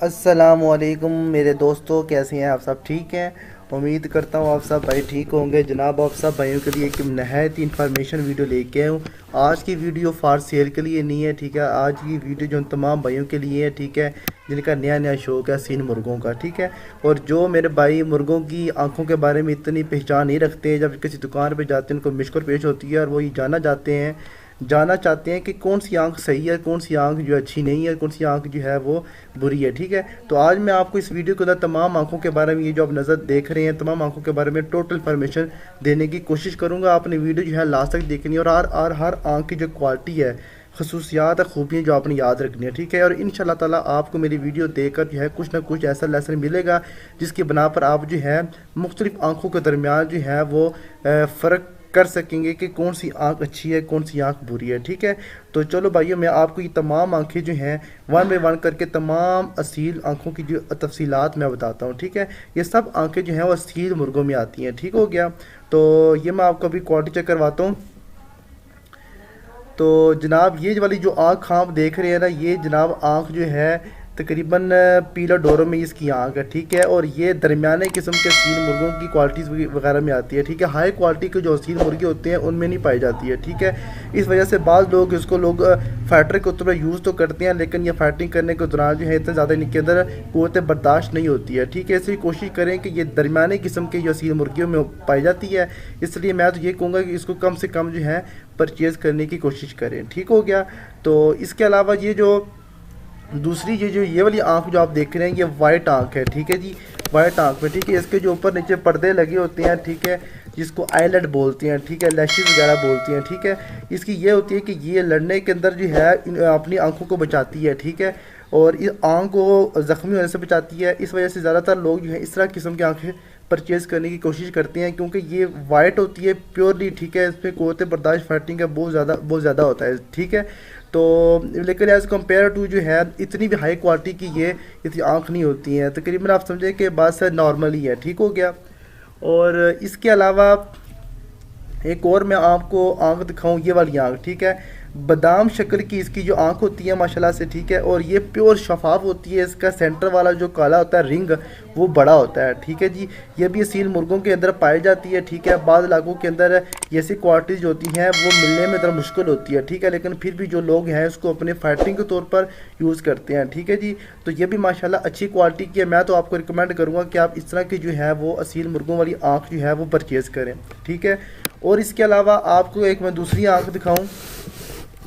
अस्सलामुअलैकुम मेरे दोस्तों, कैसे हैं आप? सब ठीक हैं? उम्मीद करता हूँ आप सब भाई ठीक होंगे। जनाब, आप सब भाइयों के लिए एक नहायत इंफॉर्मेशन वीडियो लेके आया हूँ। आज की वीडियो फार सेल के लिए नहीं है, ठीक है। आज की वीडियो जो तमाम भाइयों के लिए है, ठीक है, जिनका नया नया शौक़ है सीन मुर्गों का, ठीक है। और जो मेरे भाई मुर्गों की आंखों के बारे में इतनी पहचान नहीं रखते, जब किसी दुकान पर जाते हैं उनको मुश्किल पेश होती है और वो ये जानना चाहते हैं कि कौन सी आंख सही है, कौन सी आंख जो अच्छी नहीं है, कौन सी आंख जो है वो बुरी है, ठीक है। तो आज मैं आपको इस वीडियो के अंदर तमाम आंखों के बारे में, ये जो आप नज़र देख रहे हैं, तमाम आंखों के बारे में टोटल इन्फॉर्मेशन देने की कोशिश करूँगा। आपने वीडियो जो है लास्ट तक देखनी है और हर आंख की जो क्वालिटी है, खसूसियात है, खूबियाँ जो आपने याद रखनी है, ठीक है। और इंशाल्लाह ताला आपको मेरी वीडियो देखकर जो है कुछ ना कुछ ऐसा लेसन मिलेगा जिसकी बना पर आप जो है मुख्तलिफ आंखों के दरमियान जो है वो फ़र्क कर सकेंगे कि कौन सी आंख अच्छी है, कौन सी आंख बुरी है, ठीक है। तो चलो भाइयों, मैं आपको ये तमाम आंखें जो हैं वन बाई वन करके तमाम असील आंखों की जो तफसीलात मैं बताता हूँ, ठीक है। ये सब आंखें जो हैं वो असील मुर्गों में आती हैं, ठीक हो गया। तो ये मैं आपको अभी क्वालिटी चेक करवाता हूँ। तो जनाब, ये वाली जो आँख आप देख रहे हैं ना, ये जनाब आँख जो है तकरीबन पीला डोरो में इसकी आँख है, ठीक है। और ये दरमियाने किस्म के सील मुर्गों की क्वालिटीज़ वगैरह में आती है, ठीक है। हाई क्वालिटी के जो सील मुर्गे होते हैं उनमें नहीं पाई जाती है, ठीक है। इस वजह से बाद लोग फाइटर के तौर पर यूज़ तो करते हैं, लेकिन ये फाइटिंग करने के दौरान जो है इतना ज़्यादा इनके अंदर क़ुव्वत बर्दाश्त नहीं होती है, ठीक है। इसलिए कोशिश करें कि ये दरमियाने किस्म के जो सील मुर्गियों में पाई जाती है। इसलिए मैं तो ये कहूँगा कि इसको कम से कम जो है परचेज़ करने की कोशिश करें, ठीक हो गया। तो इसके अलावा ये जो दूसरी ये वाली आंख जो आप देख रहे हैं, ये वाइट आंख है, ठीक है जी। वाइट आंख में, ठीक है, इसके जो ऊपर नीचे पर्दे लगे होते हैं, ठीक है, जिसको आईलेट बोलते हैं, ठीक है, लैशेस वगैरह बोलती हैं, ठीक है। इसकी ये होती है कि ये लड़ने के अंदर जो है अपनी आंखों को बचाती है, ठीक है। और इस आंख को ज़ख्मी होने से बचाती है। इस वजह से ज़्यादातर लोग जो है इस तरह किस्म की आंखें परचेज़ करने की कोशिश करते हैं, क्योंकि ये वाइट होती है प्योरली, ठीक है। इसमें क़ुव्वत बर्दाश्त फाइटिंग का बहुत ज़्यादा होता है, ठीक है। तो लेकिन एज़ कम्पेयर टू जो है इतनी भी हाई क्वालिटी की ये इतनी आँख नहीं होती हैं। तकरीबन आप समझें कि बस नॉर्मल ही है, ठीक हो गया। और इसके अलावा एक और मैं आपको आँख दिखाऊं, ये वाली आँख, ठीक है। बादाम शक्ल की इसकी जो आँख होती है माशाल्लाह से, ठीक है। और ये प्योर शफाफ होती है। इसका सेंटर वाला जो काला होता है रिंग, वो बड़ा होता है, ठीक है जी। ये भी असील मुर्गों के अंदर पाई जाती है, ठीक है। बाद इलाकों के अंदर ये ऐसी क्वालिटीज़ होती हैं वो मिलने में ज़रा मुश्किल होती है, ठीक है। लेकिन फिर भी जो लोग हैं उसको अपने फाइटिंग के तौर पर यूज़ करते हैं, ठीक है जी। तो ये भी माशाल्लाह अच्छी क्वालिटी की है। मैं तो आपको रिकमेंड करूँगा कि आप इस तरह की जो है वो असील मुर्गों वाली आँख जो है वो परचेज़ करें, ठीक है। और इसके अलावा आपको एक मैं दूसरी आँख दिखाऊँ,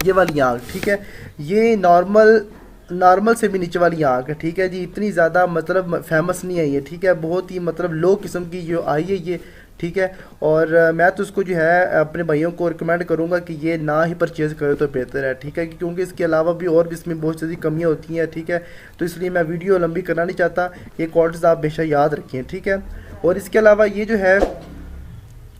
ये वाली आँख, ठीक है। ये नॉर्मल से भी नीचे वाली आँख है, ठीक है जी। इतनी ज़्यादा मतलब फेमस नहीं है ये, ठीक है। बहुत ही मतलब लो किस्म की जो आई है ये, ठीक है। और मैं तो उसको जो है अपने भाइयों को रिकमेंड करूँगा कि ये ना ही परचेज़ करें तो बेहतर है, ठीक है। क्योंकि इसके अलावा भी और भी इसमें बहुत सी कमियाँ होती हैं, ठीक है। तो इसलिए मैं वीडियो लंबी करना नहीं चाहता। ये क्वालिटीज़ आप बेशक याद रखें, ठीक है। और इसके अलावा ये जो है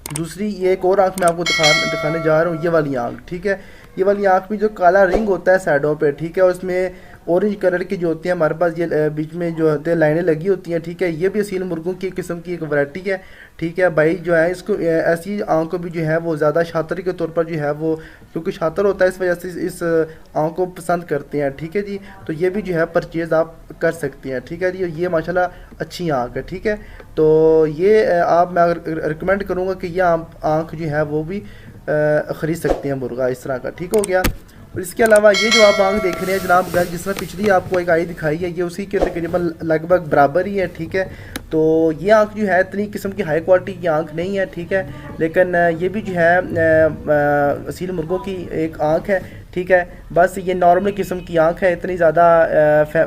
दूसरी, ये एक और आँख मैं आपको दिखाने जा रहा हूँ, ये वाली आँख, ठीक है। ये वाली आँख में जो काला रिंग होता है साइडों पे, ठीक है, और उसमें ऑरेंज कलर की जो होती है हमारे पास ये बीच में जो होते हैं लाइनें लगी होती हैं, ठीक है। ये भी असील मुर्गों की किस्म की एक वैरायटी है, ठीक है। भाई जो है इसको ऐसी आँख को भी जो है वो ज़्यादा शातिर के तौर पर जो है वो, क्योंकि शातिर होता है इस वजह से इस आँख को पसंद करते हैं, ठीक है जी। तो ये भी जो है परचेज़ आप कर सकते हैं, ठीक है जी। ये माशाल्लाह अच्छी आँख है, ठीक है। तो ये मैं रिकमेंड करूँगा कि ये आँख जो है वो भी ख़रीद सकते हैं मुर्गा इस तरह का, ठीक हो गया। और इसके अलावा ये जो आप आँख देख रहे हैं जनाब, जिस तरह पिछली आपको एक आई दिखाई है, ये उसी के तकरीबन लगभग बराबर ही है, ठीक है। तो ये आँख जो है इतनी किस्म की हाई क्वालिटी की आँख नहीं है, ठीक है। लेकिन ये भी जो है असील मुर्गों की एक आँख है, ठीक है। बस ये नॉर्मल किस्म की आँख है, इतनी ज़्यादा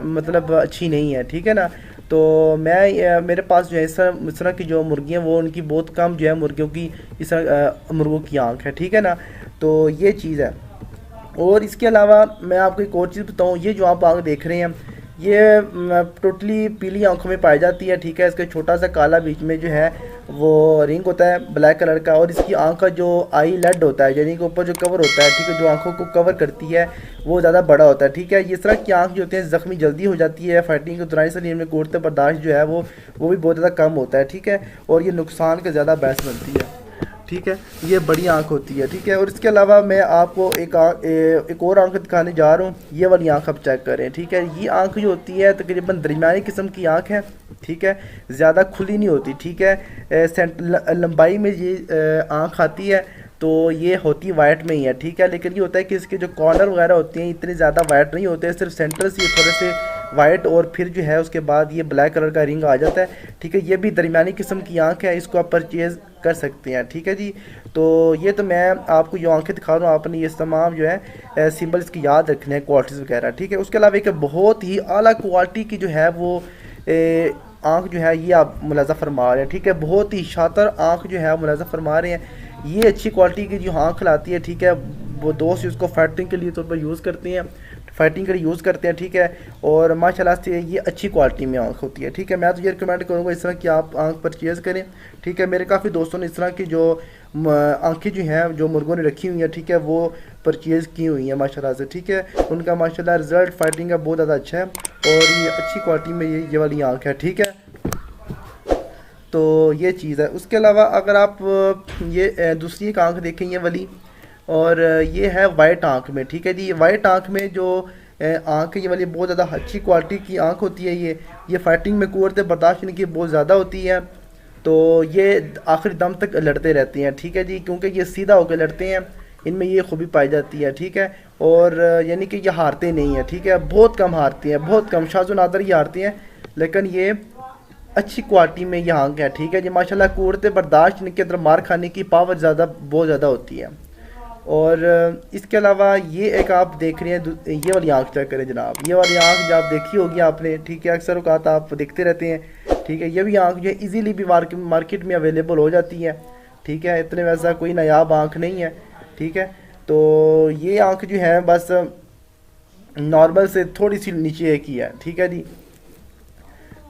मतलब अच्छी नहीं है, ठीक है ना। तो मेरे पास जो है इस तरह की जो मुर्गियाँ वो उनकी बहुत कम जो है मुर्गियों की इस तरह मुर्गों की आँख है, ठीक है ना। तो ये चीज़ है। और इसके अलावा मैं आपको एक और चीज़ बताऊँ, ये जो आप आँख देख रहे हैं ये टोटली पीली आंखों में पाई जाती है, ठीक है। इसका छोटा सा काला बीच में जो है वो रिंग होता है ब्लैक कलर का, और इसकी आँख का जो आई लेड होता है यानी कि ऊपर जो कवर होता है, ठीक है, जो आंखों को कवर करती है वो ज़्यादा बड़ा होता है, ठीक है। इस तरह की आँख जो होती है ज़ख्मी जल्दी हो जाती है फाइटिंग के दौरान, इसलिए इनमें क़ुव्वत बर्दाश्त जो है वो भी बहुत ज़्यादा कम होता है, ठीक है। और ये नुकसान का ज़्यादा बायस बनती है, ठीक है, ये बड़ी आंख होती है। ठीक है, और इसके अलावा मैं आपको एक और आंख दिखाने जा रहा हूँ। ये वाली आंख आप चेक करें। ठीक है, ये आंख जो होती है तकरीबन दरमियानी किस्म की आंख है। ठीक है, ज़्यादा खुली नहीं होती। ठीक है, लंबाई में ये आंख आती है तो ये होती वाइट में ही है। ठीक है, लेकिन ये होता है कि इसके जो कॉर्नर वगैरह होती हैं इतने ज़्यादा वाइट नहीं होते, सिर्फ सेंटर से थोड़े से वाइट और फिर जो है उसके बाद ये ब्लैक कलर का रिंग आ जाता है। ठीक है, ये भी दरमियानी किस्म की आंख है, इसको आप परचेज़ कर सकते हैं। ठीक है जी, तो ये तो मैं आपको जो आंखें दिखा रहा हूँ, आपने ये तमाम जो है सिंबल इसकी याद रखने हैं, क्वालिटीज़ वगैरह। ठीक है, उसके अलावा एक बहुत ही आला क्वालिटी की जो है वो आँख जो है ये आप मुलाजा फरमा रहे हैं। ठीक है, बहुत ही शातर आँख जो है मुलाजा फरमा रहे हैं। ये अच्छी क्वालिटी की जो आँख लाती है। ठीक है, वो दोस्त उसको फाइटिंग के लिए तौर पर यूज़ करते हैं, फाइटिंग के लिए यूज़ करते हैं। ठीक है, और माशाल्लाह से ये अच्छी क्वालिटी में आँख होती है। ठीक है, मैं तो ये रिकमेंड करूँगा इस तरह की आप आँख परचेज़ करें। ठीक है, मेरे काफ़ी दोस्तों ने इस तरह की जो आँखें जो हैं जो मुर्गों ने रखी हुई हैं, ठीक है, वो परचेज़ की हुई हैं माशाल्लाह से। ठीक है, उनका माशाल्लाह रिज़ल्ट फाइटिंग का बहुत ज़्यादा अच्छा है और ये अच्छी क्वालिटी में ये वाली आँख है। ठीक है, तो ये चीज़ है। उसके अलावा अगर आप ये दूसरी एक आँख देखें ये वाली, और ये है वाइट आँख में। ठीक है जी, वाइट आँख में जो आँख है ये वाली बहुत ज़्यादा अच्छी क्वालिटी की आँख होती है। ये फाइटिंग में कुव्वत बर्दाश्त इनकी बहुत ज़्यादा होती है, तो ये आखिरी दम तक लड़ते रहते हैं। ठीक है जी, क्योंकि ये सीधा होकर लड़ते हैं, इनमें ये खूबी पाई जाती है। ठीक है, और यानी कि ये हारते नहीं हैं। ठीक है, बहुत कम हारते हैं, बहुत कम, शाज़ नादर ही हारते हैं, लेकिन ये अच्छी क्वालिटी में ये आँख है। ठीक है जी, माशाल्लाह कुव्वत बर्दाश्त इनके अंदर मार खाने की पावर बहुत ज़्यादा होती है। और इसके अलावा ये एक आप देख रहे हैं, ये वाली आँख चेक करें जनाब, ये वाली आँख जो आप देखी होगी आपने। ठीक है, अक्सर औक़ात आप देखते रहते हैं। ठीक है, ये भी आँख जो है इजीली भी मार्केट में अवेलेबल हो जाती है। ठीक है, इतने वैसा कोई नायाब आँख नहीं है। ठीक है, तो ये आँख जो है बस नॉर्मल से थोड़ी सी नीचे की है। ठीक है जी,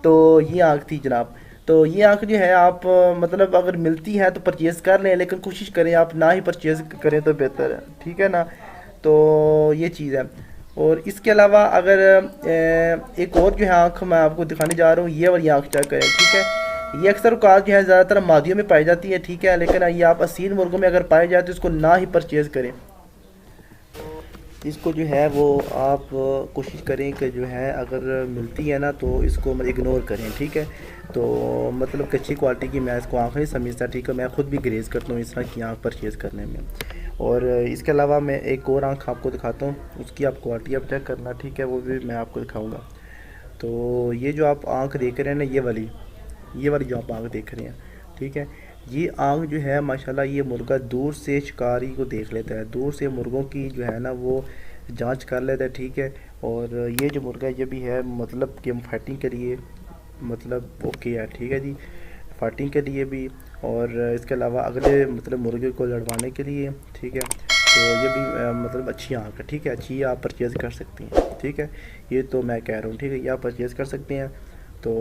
तो ये आँख थी जनाब। तो ये आँख जो है आप मतलब अगर मिलती है तो परचेज़ कर लें, लेकिन कोशिश करें आप ना ही परचेज़ करें तो बेहतर है। ठीक है ना, तो ये चीज़ है। और इसके अलावा अगर एक और जो है आँख मैं आपको दिखाने जा रहा हूँ, ये वाली आँख चेक करें। ठीक है, ये अक्सर औक़ात जो है ज़्यादातर मादियों में पाई जाती है। ठीक है, लेकिन ये आप असील मुर्गों में अगर पाए जाए तो इसको ना ही परचेज़ करें। इसको जो है वो आप कोशिश करें कि जो है अगर मिलती है ना तो इसको इग्नोर करें। ठीक है, तो मतलब अच्छी क्वालिटी की मैं इसको आँख नहीं समझता। ठीक है, मैं ख़ुद भी ग्रेज़ करता हूँ इस तरह की आँख परचेज़ करने में। और इसके अलावा मैं एक और आँख आपको दिखाता हूँ, उसकी आप क्वालिटी आप चेक करना। ठीक है, वो भी मैं आपको दिखाऊँगा। तो ये जो आप आँख देख रहे हैं ना, ये वाली जो आप आँख देख रहे हैं, ठीक है, ये आँख जो है माशाल्लाह ये मुर्गा दूर से शिकारी को देख लेता है, दूर से मुर्गों की जो है ना वो जांच कर लेता है। ठीक है, और ये जो मुर्गा ये भी है मतलब कि हम फाइटिंग के लिए मतलब ओके है। ठीक है जी, फाइटिंग के लिए भी, और इसके अलावा अगले मतलब मुर्गे को लड़वाने के लिए। ठीक है, तो ये भी मतलब अच्छी आँख है। ठीक है, अच्छी आप परचेज़ कर सकती हैं। ठीक है, ये तो मैं कह रहा हूँ। ठीक है, ये आप परचेज़ कर सकते हैं, तो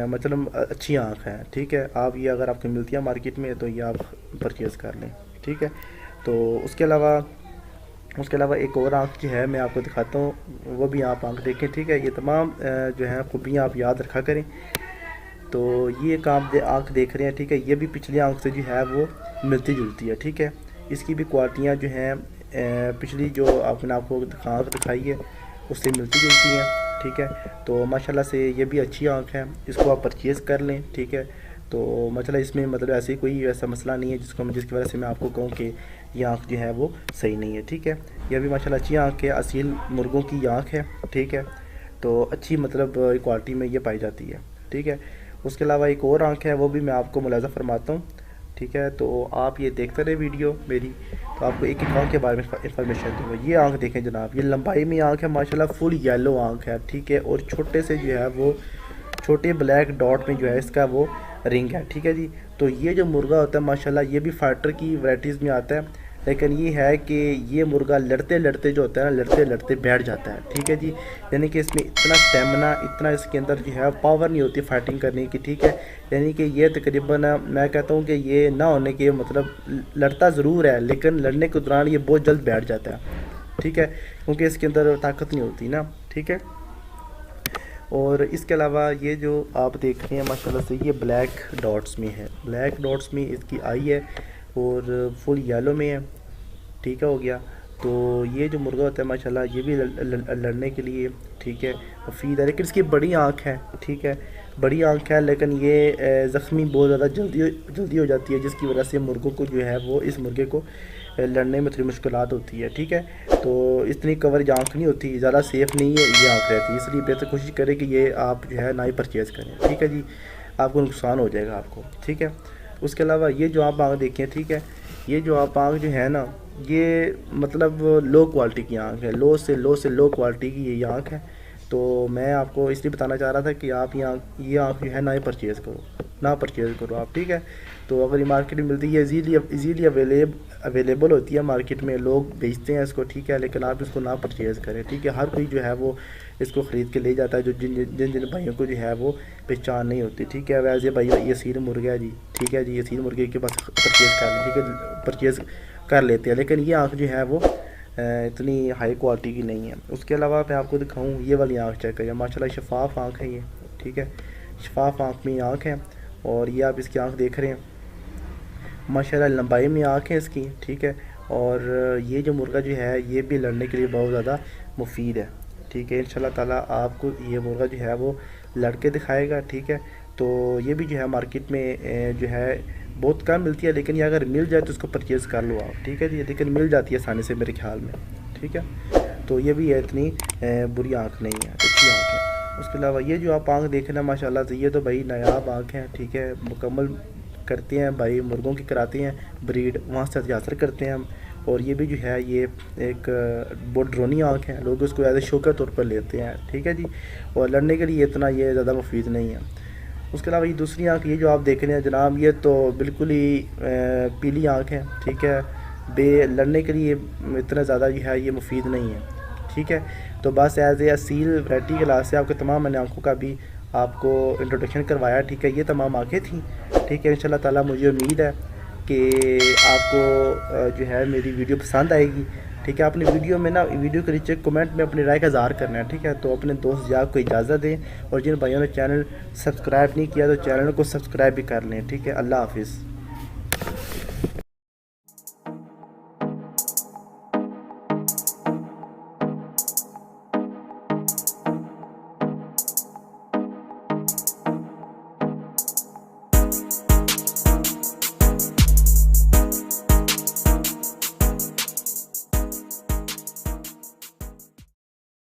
मतलब अच्छी आँख है। ठीक है, आप ये अगर आपको मिलती है मार्केट में तो ये आप परचेज़ कर लें। ठीक है, तो उसके अलावा एक और आँख जो है मैं आपको दिखाता हूँ, वो भी आप आँख देखें। ठीक है, ये तमाम जो है खूबियाँ आप याद रखा करें। तो ये एक आप आँख देख रहे हैं। ठीक है, ये भी पिछली आँख से जो है वो मिलती जुलती है। ठीक है, इसकी भी क्वालिटियाँ जो हैं पिछली जो आपने आपको आँख दिखाई है उससे मिलती जुलती हैं। ठीक है, तो माशाल्लाह से ये भी अच्छी आँख है, इसको आप परचेज़ कर लें। ठीक है, तो मतलब इसमें मतलब ऐसे कोई ऐसा मसला नहीं है जिसकी वजह से मैं आपको कहूँ कि ये आँख जो है वो सही नहीं है। ठीक है, यह भी माशाल्लाह अच्छी आँख है, असील मुर्गों की आँख है। ठीक है, तो अच्छी मतलब क्वालिटी में ये पाई जाती है। ठीक है, उसके अलावा एक और आँख है, वो भी मैं आपको मुलाज़ा फरमाता हूँ। ठीक है, तो आप ये देखते रहे वीडियो मेरी, तो आपको एक एक आँख के बारे में इंफॉर्मेशन दूँगा। ये आँख देखें जनाब, ये लंबाई में आँख है माशाल्लाह, फुल येलो आँख है। ठीक है, और छोटे से जो है वो छोटे ब्लैक डॉट में जो है इसका वो रिंग है। ठीक है जी, तो ये जो मुर्गा होता है माशाल्लाह ये भी फाइटर की वैराइटीज़ में आता है, लेकिन ये है कि ये मुर्गा लड़ते लड़ते जो होता है ना, लड़ते लड़ते बैठ जाता है। ठीक है जी, यानी कि इसमें इतना स्टेमिना, इतना इसके अंदर जो है पावर नहीं होती फाइटिंग करने की। ठीक है, यानी कि ये तकरीबन मैं कहता हूँ कि ये ना होने के मतलब लड़ता ज़रूर है, लेकिन लड़ने के दौरान ये बहुत जल्द बैठ जाता है। ठीक है, क्योंकि इसके अंदर ताकत नहीं होती ना। ठीक है, और इसके अलावा ये जो आप देख रहे हैं माशाल्लाह से ये ब्लैक डॉट्स में है, ब्लैक डॉट्स में इसकी आई है, और फुल येलो में है, ठीक है, हो गया। तो ये जो मुर्गा होता है माशाल्लाह ये भी लड़ने के लिए, ठीक है, मुफीद है। लेकिन इसकी बड़ी आँख है, ठीक है, बड़ी आँख है, लेकिन ये ज़ख्मी बहुत ज़्यादा जल्दी हो जाती है, जिसकी वजह से मुर्गों को जो है वो इस मुर्गे को लड़ने में थोड़ी मुश्किलात होती है, ठीक है। तो इतनी कवरेज आँख नहीं होती, ज़्यादा सेफ़ नहीं है ये आँख रहती है, इसलिए बेहतर कोशिश करें कि ये आप जो है ना ही परचेज़ करें, ठीक है जी, आपको नुकसान हो जाएगा आपको, ठीक है। उसके अलावा ये जो आप आँख देखें, ठीक है, ये जो आप आँख जो है ना, ये मतलब लो क्वालिटी की आँख है, लो से लो क्वालिटी की ये आँख है। तो मैं आपको इसलिए बताना चाह रहा था कि आप ये आँख जो है ना ही परचेज़ करो, ना परचेज़ करो आप, ठीक है। तो अगर ये मार्केट में मिलती है, इजीली अवेलेबल होती है मार्केट में, लोग बेचते हैं इसको, ठीक है, लेकिन आप इसको ना परचेज़ करें, ठीक है। हर कोई जो है वो इसको ख़रीद के ले जाता है, जो जिन भाइयों को जो है वो पहचान नहीं होती, ठीक है। वैसे भाई यसीर मुर्गा है जी, ठीक है जी, यसीर मुर्गे के पास परचेज़ कर लें, ठीक है, परचेज़ कर लेते हैं, लेकिन ये आँख जो है वो इतनी हाई क्वालिटी की नहीं है। उसके अलावा मैं आपको दिखाऊं, ये वाली आँख चेक करिए, माशाल्लाह शफाफ आँख है ये, ठीक है, शफाफ आँख में आँख है। और ये आप इसकी आँख देख रहे हैं, माशाल्लाह लंबाई में आँख है इसकी, ठीक है। और ये जो मुर्गा जो है ये भी लड़ने के लिए बहुत ज़्यादा मुफीद है, ठीक है। इंशाल्लाह ताला आपको ये मुर्गा जो है वो लड़के दिखाएगा, ठीक है। तो ये भी जो है मार्केट में जो है बहुत कम मिलती है, लेकिन ये अगर मिल जाए तो उसको परचेज़ कर लो आप, ठीक है जी, लेकिन मिल जाती है आसानी से मेरे ख्याल में, ठीक है। तो ये भी है, इतनी बुरी आँख नहीं है, अच्छी आँख है। उसके अलावा ये जो आप आँख देख रहे हैं माशाल्लाह से, ये तो भाई नायाब आँख है, ठीक है, मुकम्मल करते हैं भाई, मुर्गों की कराते हैं ब्रीड, वहाँ से हासिल करते हैं हम। और ये भी जो है ये एक बहुत ड्रोनी आँख है, लोग उसको एज ए शो के तौर पर लेते हैं, ठीक है जी, और लड़ने के लिए इतना ये ज़्यादा मुफीद नहीं है। उसके अलावा ये दूसरी आँख, ये जो आप देख रहे हैं जनाब, ये तो बिल्कुल ही पीली आँख है, ठीक है, लड़ने के लिए इतना ज़्यादा जो है ये मुफीद नहीं है, ठीक है। तो बस एज ए असील वैरायटी के लिहाज से आपको तमाम मैंने आँखों का भी आपको इंट्रोडक्शन करवाया, ठीक है। ये तमाम आँखें थी, ठीक है। इंशाल्लाह ताला मुझे उम्मीद है कि आपको जो है मेरी वीडियो पसंद आएगी, ठीक है। अपनी वीडियो में ना, वीडियो के नीचे कमेंट में अपनी राय का इज़हार करना है, ठीक है। तो अपने दोस्त यार को इजाज़त दें, और जिन भाइयों ने चैनल सब्सक्राइब नहीं किया तो चैनल को सब्सक्राइब भी कर लें, ठीक है। अल्लाह हाफिज़।